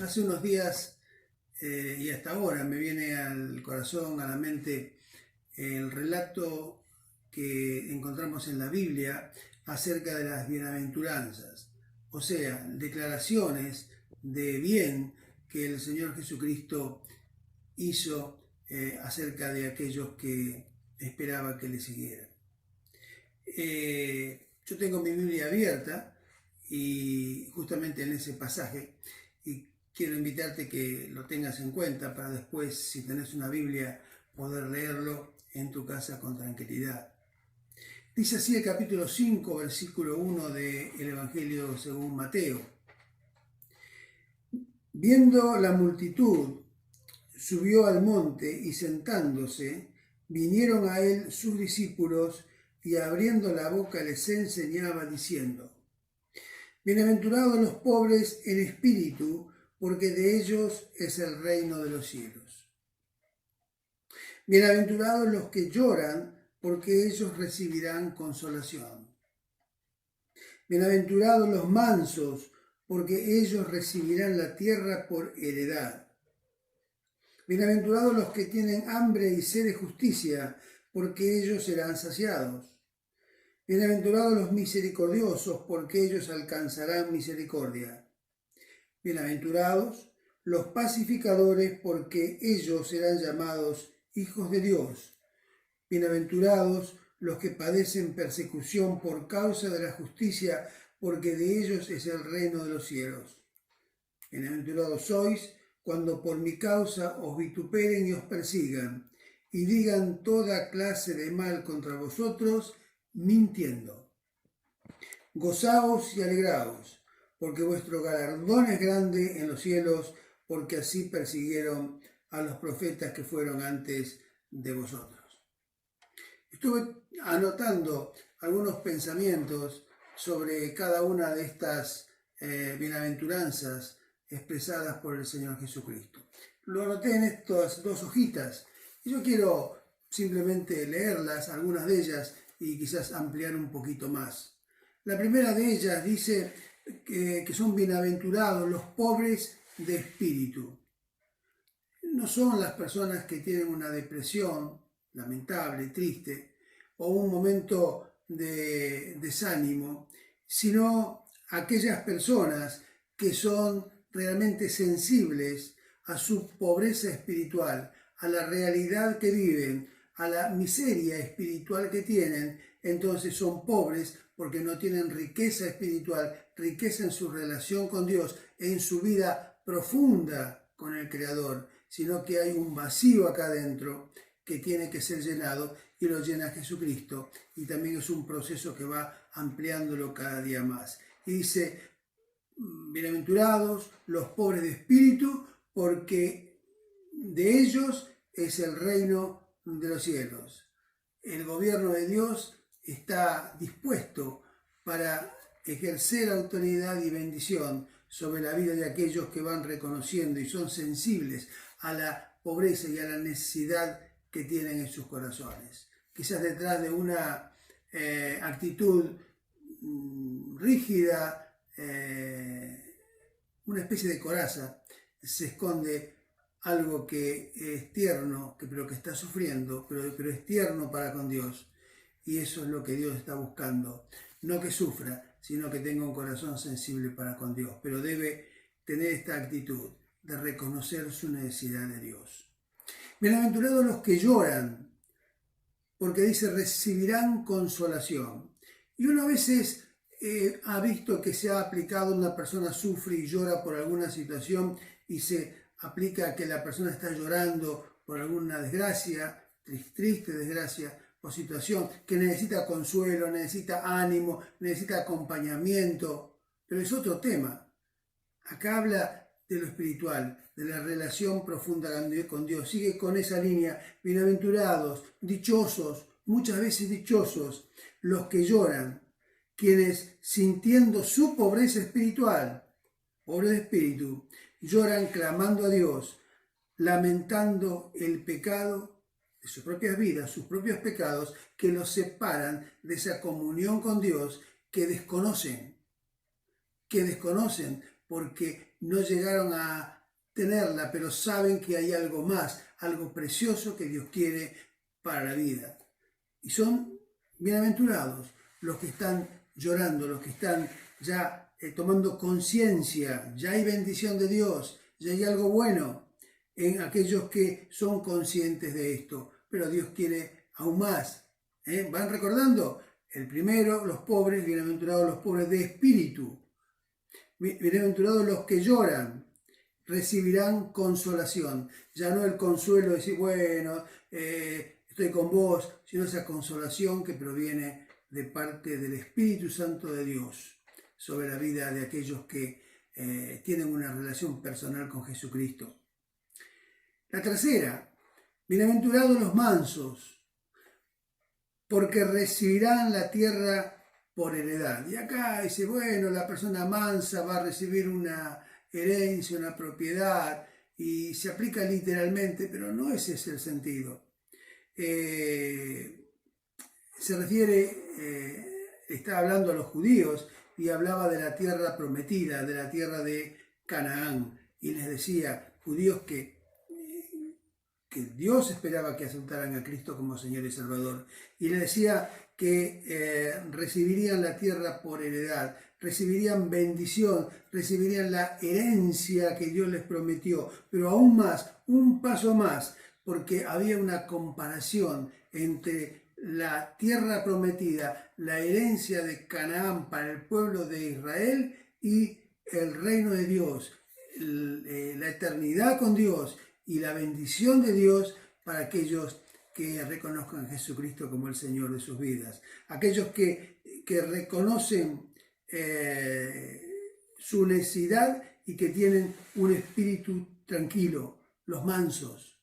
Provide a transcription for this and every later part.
Hace unos días y hasta ahora me viene al corazón, a la mente, el relato que encontramos en la Biblia acerca de las bienaventuranzas, o sea, declaraciones de bien que el Señor Jesucristo hizo acerca de aquellos que esperaba que le siguieran. Yo tengo mi Biblia abierta y justamente en ese pasaje, y quiero invitarte que lo tengas en cuenta para después, si tenés una Biblia, poder leerlo en tu casa con tranquilidad. Dice así el capítulo 5, versículo 1 del Evangelio según Mateo. Viendo la multitud, subió al monte y sentándose, vinieron a él sus discípulos y abriendo la boca les enseñaba diciendo: Bienaventurados los pobres en espíritu, porque de ellos es el reino de los cielos. Bienaventurados los que lloran, porque ellos recibirán consolación. Bienaventurados los mansos, porque ellos recibirán la tierra por heredad. Bienaventurados los que tienen hambre y sed de justicia, porque ellos serán saciados. Bienaventurados los misericordiosos, porque ellos alcanzarán misericordia. Bienaventurados los pacificadores, porque ellos serán llamados hijos de Dios. Bienaventurados los que padecen persecución por causa de la justicia, porque de ellos es el reino de los cielos. Bienaventurados sois cuando por mi causa os vituperen y os persigan, y digan toda clase de mal contra vosotros, mintiendo. Gozaos y alegraos, porque vuestro galardón es grande en los cielos, porque así persiguieron a los profetas que fueron antes de vosotros. Estuve anotando algunos pensamientos sobre cada una de estas bienaventuranzas expresadas por el Señor Jesucristo. Lo anoté en estas dos hojitas y yo quiero simplemente leerlas, algunas de ellas, y quizás ampliar un poquito más. La primera de ellas dice que son bienaventurados los pobres de espíritu. No son las personas que tienen una depresión lamentable, triste, o un momento de desánimo, sino aquellas personas que son realmente sensibles a su pobreza espiritual, a la realidad que viven, a la miseria espiritual que tienen. Entonces son pobres porque no tienen riqueza espiritual, riqueza en su relación con Dios, en su vida profunda con el Creador, sino que hay un vacío acá adentro que tiene que ser llenado y lo llena Jesucristo, y también es un proceso que va ampliándolo cada día más. Y dice: bienaventurados los pobres de espíritu, porque de ellos es el reino de los cielos. El gobierno de Dios está dispuesto para ejercer autoridad y bendición sobre la vida de aquellos que van reconociendo y son sensibles a la pobreza y a la necesidad que tienen en sus corazones. Quizás detrás de una actitud rígida, una especie de coraza, se esconde algo que es tierno, pero que está sufriendo, pero es tierno para con Dios. Y eso es lo que Dios está buscando. No que sufra, sino que tenga un corazón sensible para con Dios. Pero debe tener esta actitud de reconocer su necesidad de Dios. Bienaventurados los que lloran, porque dice: recibirán consolación. Y uno a veces ha visto que se ha aplicado, una persona sufre y llora por alguna situación y se aplica que la persona está llorando por alguna desgracia, triste desgracia o situación, que necesita consuelo, necesita ánimo, necesita acompañamiento, pero es otro tema. Acá habla de lo espiritual, de la relación profunda con Dios. Sigue con esa línea: bienaventurados, dichosos, muchas veces dichosos, los que lloran, quienes sintiendo su pobreza espiritual, pobre de espíritu, lloran clamando a Dios, lamentando el pecado de sus propias vidas, sus propios pecados, que los separan de esa comunión con Dios que desconocen, porque no llegaron a tenerla, pero saben que hay algo más, algo precioso que Dios quiere para la vida. Y son bienaventurados los que están llorando, los que están ya tomando conciencia, ya hay bendición de Dios, ya hay algo bueno en aquellos que son conscientes de esto, pero Dios quiere aún más. ¿Van recordando? El primero, los pobres, bienaventurados los pobres de espíritu, bienaventurados los que lloran, recibirán consolación. Ya no el consuelo de decir, bueno, estoy con vos, sino esa consolación que proviene de parte del Espíritu Santo de Dios sobre la vida de aquellos que tienen una relación personal con Jesucristo. La tercera, bienaventurados los mansos, porque recibirán la tierra por heredad. Y acá dice, bueno, la persona mansa va a recibir una herencia, una propiedad, y se aplica literalmente, pero no ese es el sentido. Se refiere, está hablando a los judíos y hablaba de la tierra prometida, de la tierra de Canaán, y les decía, judíos que Dios esperaba que aceptaran a Cristo como Señor y Salvador, y les decía que recibirían la tierra por heredad, recibirían bendición, recibirían la herencia que Dios les prometió, pero aún más, un paso más, porque había una comparación entre la tierra prometida, la herencia de Canaán para el pueblo de Israel y el reino de Dios, la eternidad con Dios y la bendición de Dios para aquellos que reconozcan a Jesucristo como el Señor de sus vidas. Aquellos que reconocen su necesidad y que tienen un espíritu tranquilo, los mansos.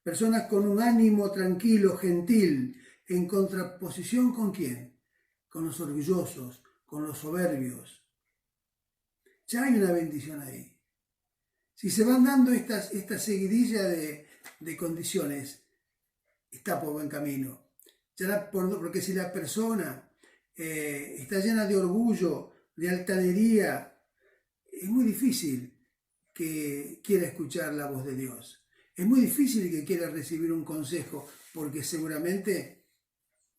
Personas con un ánimo tranquilo, gentil, en contraposición ¿con quién? Con los orgullosos, con los soberbios. Ya hay una bendición ahí. Si se van dando esta seguidilla de condiciones, está por buen camino. Porque si la persona está llena de orgullo, de altanería, es muy difícil que quiera escuchar la voz de Dios. Es muy difícil que quiera recibir un consejo, porque seguramente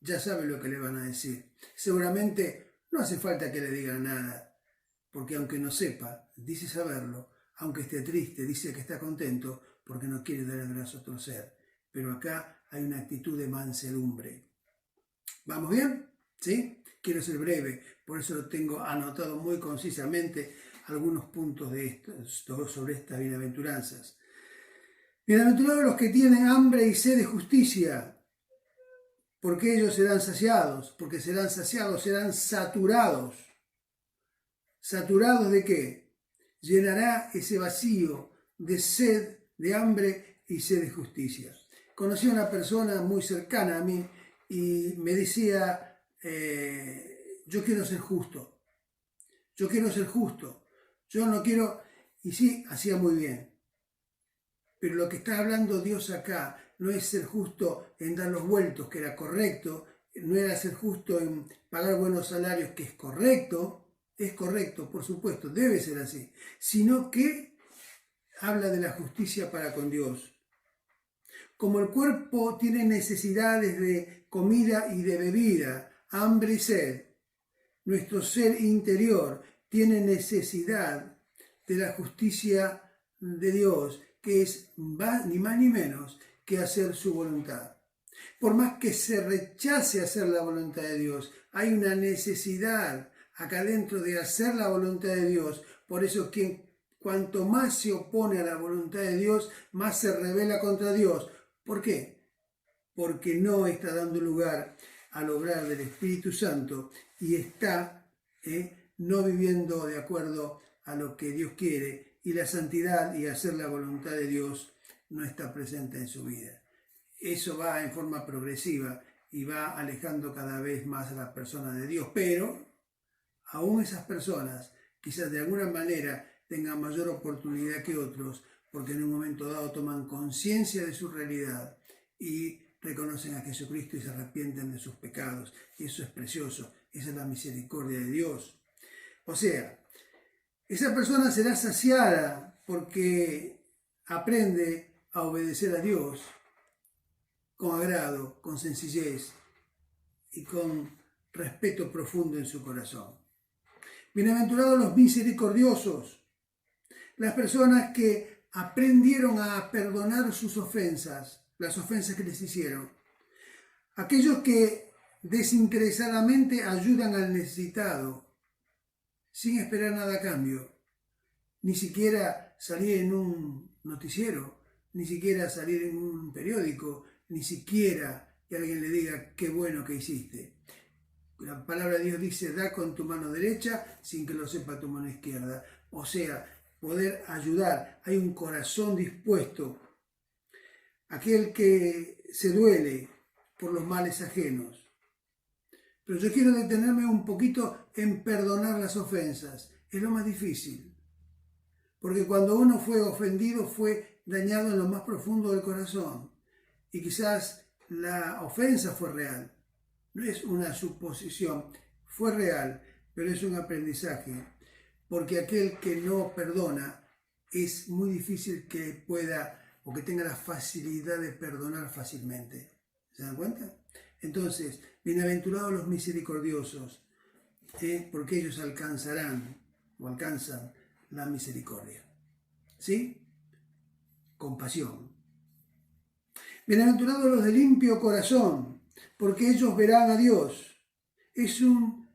ya sabe lo que le van a decir. Seguramente no hace falta que le digan nada, porque aunque no sepa, dice saberlo. Aunque esté triste, dice que está contento porque no quiere dar el brazo a torcer. Pero acá hay una actitud de mansedumbre. ¿Vamos bien? ¿Sí? Quiero ser breve, por eso lo tengo anotado muy concisamente algunos puntos de sobre estas bienaventuranzas. Bienaventurados los que tienen hambre y sed de justicia, porque ellos serán saciados, serán saturados. ¿Saturados de qué? Llenará ese vacío de sed, de hambre y sed de justicia. Conocí a una persona muy cercana a mí y me decía, yo quiero ser justo, yo no quiero, y sí, hacía muy bien. Pero lo que está hablando Dios acá no es ser justo en dar los vueltos, que era correcto, no era ser justo en pagar buenos salarios, que es correcto, por supuesto, debe ser así, sino que habla de la justicia para con Dios. Como el cuerpo tiene necesidades de comida y de bebida, hambre y sed, nuestro ser interior tiene necesidad de la justicia de Dios, que es ni más ni menos que hacer su voluntad. Por más que se rechace hacer la voluntad de Dios, hay una necesidad acá dentro de hacer la voluntad de Dios. Por eso cuanto más se opone a la voluntad de Dios, más se rebela contra Dios. ¿Por qué? Porque no está dando lugar al obrar del Espíritu Santo y está no viviendo de acuerdo a lo que Dios quiere, y la santidad y hacer la voluntad de Dios no está presente en su vida. Eso va en forma progresiva y va alejando cada vez más a las personas de Dios, pero aún esas personas quizás de alguna manera tengan mayor oportunidad que otros, porque en un momento dado toman conciencia de su realidad y reconocen a Jesucristo y se arrepienten de sus pecados. Y eso es precioso, esa es la misericordia de Dios. O sea, Esa persona será saciada porque aprende a obedecer a Dios con agrado, con sencillez y con respeto profundo en su corazón. Bienaventurados los misericordiosos, las personas que aprendieron a perdonar sus ofensas, las ofensas que les hicieron. Aquellos que desinteresadamente ayudan al necesitado, sin esperar nada a cambio, ni siquiera salir en un noticiero, ni siquiera salir en un periódico, ni siquiera que alguien le diga qué bueno que hiciste. La palabra de Dios dice, da con tu mano derecha sin que lo sepa tu mano izquierda. O sea, poder ayudar. Hay un corazón dispuesto. Aquel que se duele por los males ajenos. Pero yo quiero detenerme un poquito en perdonar las ofensas. Es lo más difícil. Porque cuando uno fue ofendido, fue dañado en lo más profundo del corazón. Y quizás la ofensa fue real. No es una suposición, fue real, pero es un aprendizaje. Porque aquel que no perdona, es muy difícil que pueda o que tenga la facilidad de perdonar fácilmente. ¿Se dan cuenta? Entonces, bienaventurados los misericordiosos, porque ellos alcanzarán o alcanzan la misericordia. ¿Sí? Compasión. Bienaventurados los de limpio corazón, porque ellos verán a Dios. Es un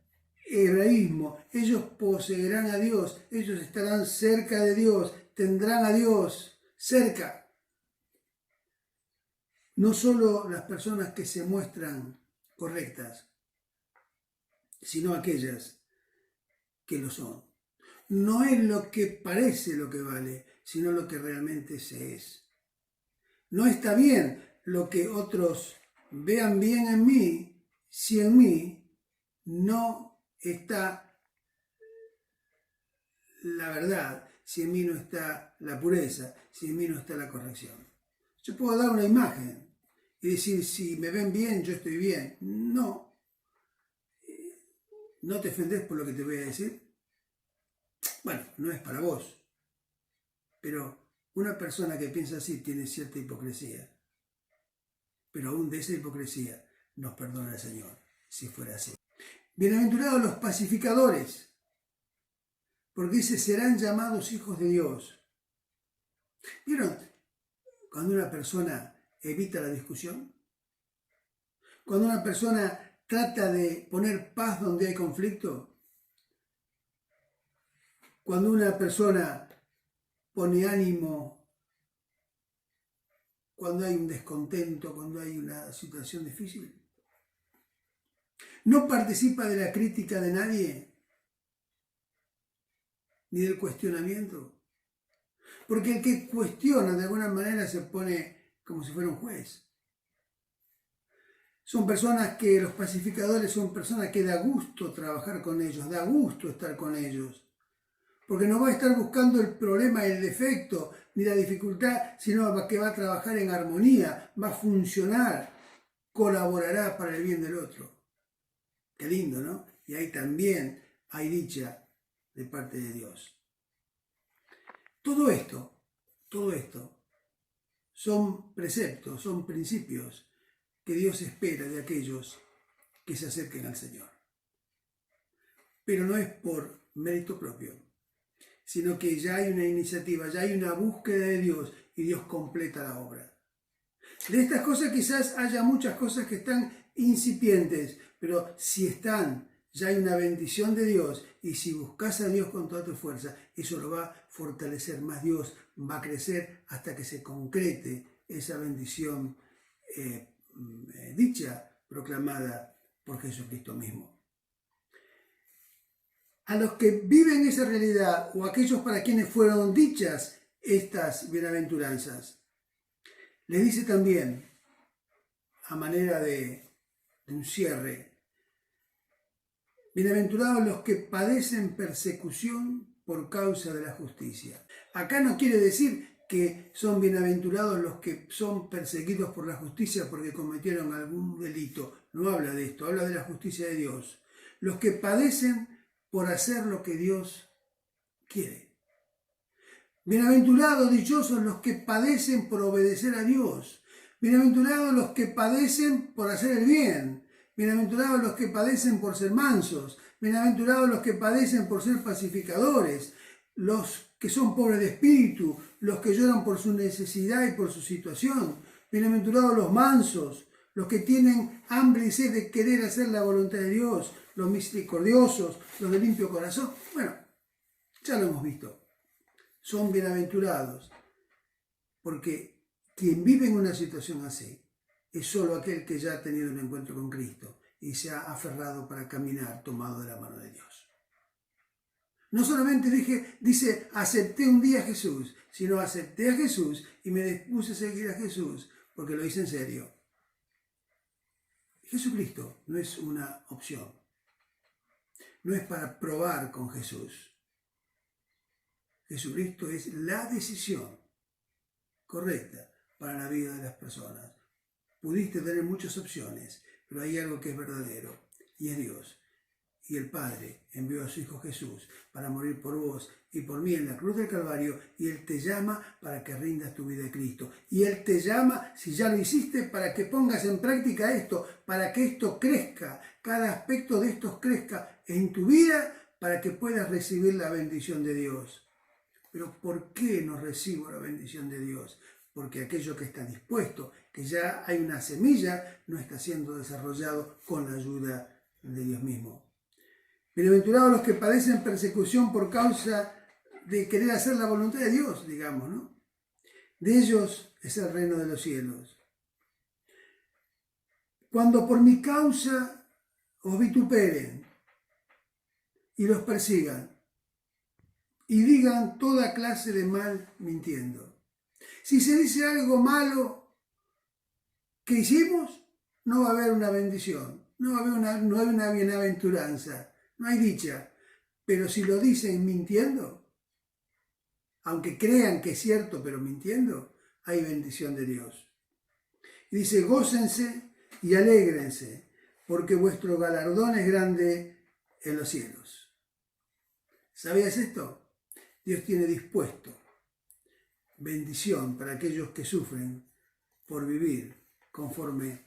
hebraísmo. Ellos poseerán a Dios. Ellos estarán cerca de Dios. Tendrán a Dios cerca. No solo las personas que se muestran correctas, sino aquellas que lo son. No es lo que parece lo que vale, sino lo que realmente se es. No está bien lo que otros vean bien en mí, si en mí no está la verdad, si en mí no está la pureza, si en mí no está la corrección. Yo puedo dar una imagen y decir, si me ven bien, yo estoy bien. No. ¿No te ofendés por lo que te voy a decir? Bueno, no es para vos. Pero una persona que piensa así tiene cierta hipocresía. Pero aún de esa hipocresía nos perdona el Señor, si fuera así. Bienaventurados los pacificadores, porque dice, serán llamados hijos de Dios. ¿Vieron cuando una persona evita la discusión? Cuando una persona trata de poner paz donde hay conflicto. Cuando una persona pone ánimo, cuando hay un descontento, cuando hay una situación difícil. No participa de la crítica de nadie, ni del cuestionamiento. Porque el que cuestiona de alguna manera se pone como si fuera un juez. Son personas que, los pacificadores son personas que da gusto trabajar con ellos, da gusto estar con ellos. Porque no va a estar buscando el problema, el defecto, ni la dificultad, sino que va a trabajar en armonía, va a funcionar, colaborará para el bien del otro. Qué lindo, ¿no? Y ahí también hay dicha de parte de Dios. Todo esto son preceptos, son principios que Dios espera de aquellos que se acerquen al Señor. Pero no es por mérito propio, sino que ya hay una iniciativa, ya hay una búsqueda de Dios y Dios completa la obra. De estas cosas quizás haya muchas cosas que están incipientes, pero si están, ya hay una bendición de Dios, y si buscas a Dios con toda tu fuerza, eso lo va a fortalecer más. Dios va a crecer hasta que se concrete esa bendición dicha, proclamada por Jesucristo mismo. A los que viven esa realidad, o aquellos para quienes fueron dichas estas bienaventuranzas, les dice también, a manera de un cierre, bienaventurados los que padecen persecución por causa de la justicia. Acá no quiere decir que son bienaventurados los que son perseguidos por la justicia porque cometieron algún delito. No habla de esto, habla de la justicia de Dios. Los que padecen por hacer lo que Dios quiere. Bienaventurados, dichosos los que padecen por obedecer a Dios. Bienaventurados los que padecen por hacer el bien. Bienaventurados los que padecen por ser mansos. Bienaventurados los que padecen por ser pacificadores. Los que son pobres de espíritu, los que lloran por su necesidad y por su situación. Bienaventurados los mansos, los que tienen hambre y sed de querer hacer la voluntad de Dios, los misericordiosos, los de limpio corazón. Bueno, ya lo hemos visto. Son bienaventurados, porque quien vive en una situación así es solo aquel que ya ha tenido un encuentro con Cristo y se ha aferrado para caminar tomado de la mano de Dios. No solamente dice, acepté un día a Jesús, sino acepté a Jesús y me dispuse a seguir a Jesús, porque lo hice en serio. Jesucristo no es una opción. No es para probar con Jesús. Jesucristo es la decisión correcta para la vida de las personas. Pudiste tener muchas opciones, pero hay algo que es verdadero, y es Dios. Y el Padre envió a su Hijo Jesús para morir por vos y por mí en la cruz del Calvario, y Él te llama para que rindas tu vida a Cristo. Y Él te llama, si ya lo hiciste, para que pongas en práctica esto, para que esto crezca, cada aspecto de esto crezca en tu vida, para que puedas recibir la bendición de Dios. Pero ¿por qué no recibo la bendición de Dios? Porque aquello que está dispuesto, que ya hay una semilla, no está siendo desarrollado con la ayuda de Dios mismo. Bienaventurados los que padecen persecución por causa de querer hacer la voluntad de Dios, digamos, ¿no? De ellos es el reino de los cielos. Cuando por mi causa os vituperen y los persigan, y digan toda clase de mal mintiendo. Si se dice algo malo que hicimos, no va a haber una bendición, no va a haber una bienaventuranza, no hay dicha. Pero si lo dicen mintiendo, aunque crean que es cierto, pero mintiendo, hay bendición de Dios. Y dice, gócense y alégrense, porque vuestro galardón es grande en los cielos. ¿Sabías esto? Dios tiene dispuesto bendición para aquellos que sufren por vivir conforme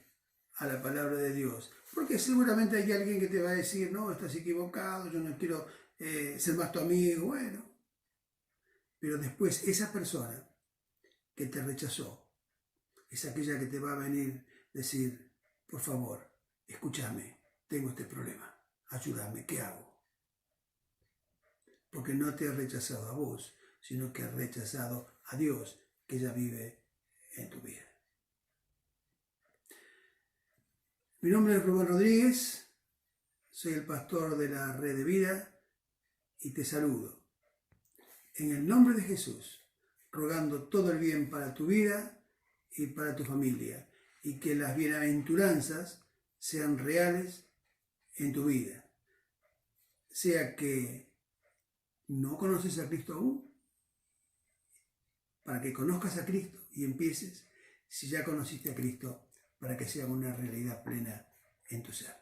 a la palabra de Dios. Porque seguramente hay alguien que te va a decir, no, estás equivocado, yo no quiero ser más tu amigo. Bueno, pero después esa persona que te rechazó es aquella que te va a venir a decir, por favor, escúchame, tengo este problema, ayúdame, ¿qué hago? Porque no te ha rechazado a vos, sino que ha rechazado a Dios, que ya vive en tu vida. Mi nombre es Rubén Rodríguez, soy el pastor de la Red de Vida y te saludo. En el nombre de Jesús, rogando todo el bien para tu vida y para tu familia, y que las bienaventuranzas sean reales en tu vida. Sea que no conoces a Cristo aún, para que conozcas a Cristo y empieces, si ya conociste a Cristo, para que sea una realidad plena en tu ser.